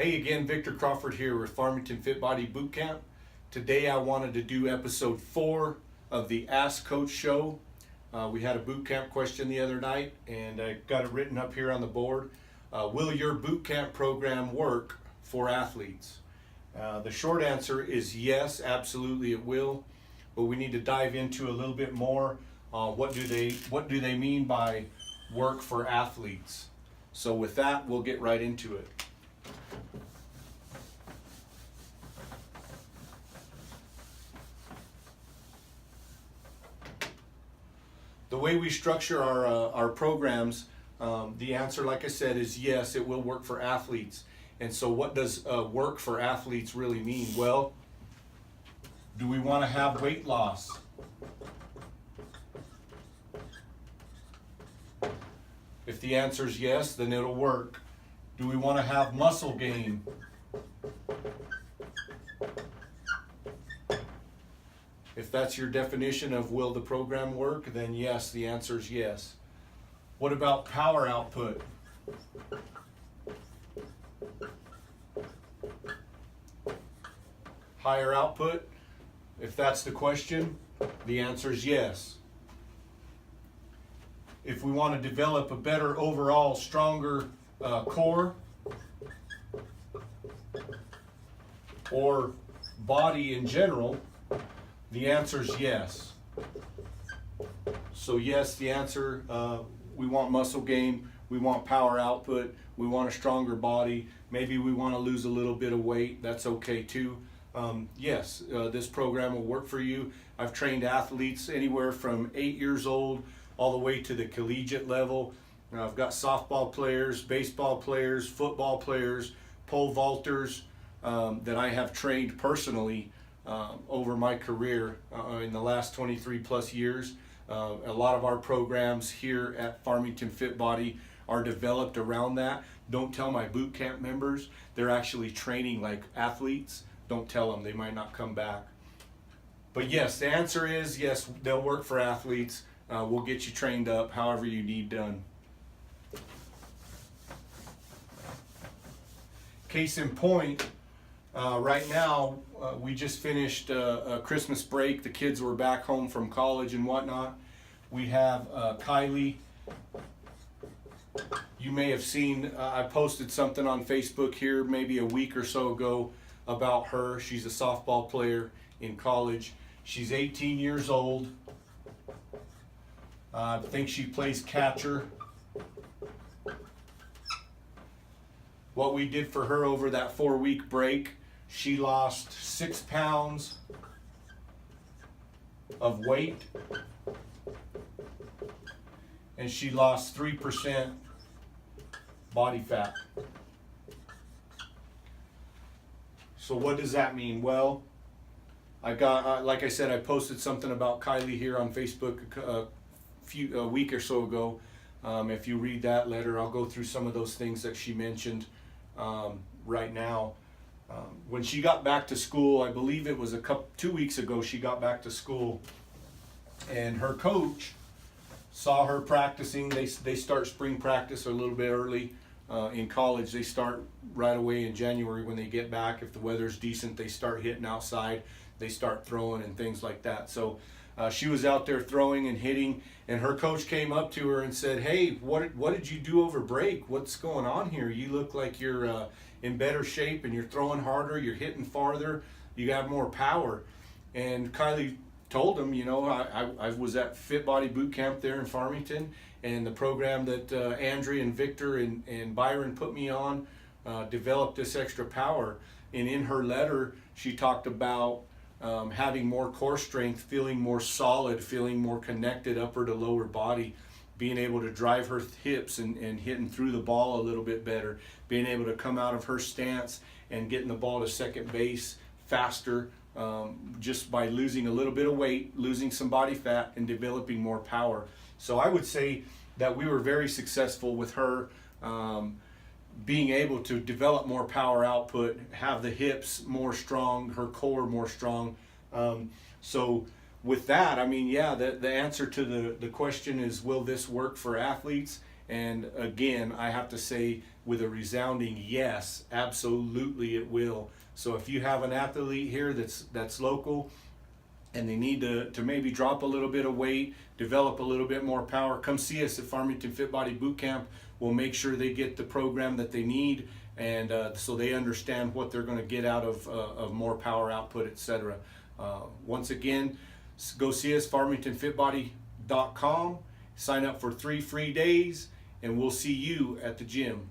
Hey again, Victor Crawford here with Farmington Fit Body Boot Camp. Today I wanted to do episode 4 of the Ask Coach show. We had a boot camp question the other night and I got it written up here on the board. Will your boot camp program work for athletes? The short answer is yes, absolutely it will. But we need to dive into a little bit more. What do they mean by work for athletes? So with that, we'll get right into it. The way we structure our programs, the answer, like I said, is yes, it will work for athletes. And so what does work for athletes really mean? Well, do we want to have weight loss? If the answer is yes, then it'll work. Do we want to have muscle gain? If that's your definition of will the program work, then yes, the answer is yes. What about power output? Higher output? If that's the question, the answer is yes. If we want to develop a better overall, stronger core or body in general, the answer is yes. So yes, the answer, we want muscle gain, we want power output, we want a stronger body, maybe we want to lose a little bit of weight, that's okay too. Yes, this program will work for you. I've trained athletes anywhere from 8 years old all the way to the collegiate level. I've got softball players, baseball players, football players, pole vaulters that I have trained personally over my career in the last 23 plus years. A lot of our programs here at Farmington Fit Body are developed around that. Don't tell my boot camp members, they're actually training like athletes. Don't tell them, they might not come back. But yes, the answer is yes, they'll work for athletes. We'll get you trained up however you need done. Case in point, right now we just finished a Christmas break. The kids were back home from college and whatnot. We have Kylie. You may have seen, I posted something on Facebook here maybe a week or so ago about her. She's a softball player in college. She's 18 years old. I think she plays catcher. What we did for her over that 4-week break, she lost 6 pounds of weight and she lost 3% body fat. So what does that mean? Well, I got, like I said, I posted something about Kylie here on Facebook a week or so ago. If you read that letter, I'll go through some of those things that she mentioned right now. When she got back to school, I believe it was 2 weeks ago, she got back to school, and her coach saw her practicing. They start spring practice a little bit early. In college, they start right away in January when they get back. If the weather's decent, they start hitting outside. They start throwing and things like that. So she was out there throwing and hitting, and her coach came up to her and said, "Hey, what did you do over break? What's going on here? You look like you're in better shape and you're throwing harder, you're hitting farther, you have more power." And Kylie told him, you know, I was at Fit Body Boot Camp there in Farmington, and the program that Andrea and Victor and Byron put me on developed this extra power. And in her letter, she talked about having more core strength, feeling more solid, feeling more connected upper to lower body, being able to drive her hips and hitting through the ball a little bit better, being able to come out of her stance and getting the ball to second base faster, just by losing a little bit of weight, losing some body fat, and developing more power. So I would say that we were very successful with her being able to develop more power output, have the hips more strong, her core more strong. So with that, I mean, yeah, the answer to the question is, will this work for athletes? And again, I have to say with a resounding yes, absolutely it will. So if you have an athlete here that's local and they need to maybe drop a little bit of weight, develop a little bit more power, come see us at Farmington Fit Body Boot Camp. We'll make sure they get the program that they need, and so they understand what they're going to get out of more power output, etc. Once again, go see us, farmingtonfitbody.com. Sign up for 3 free days, and we'll see you at the gym.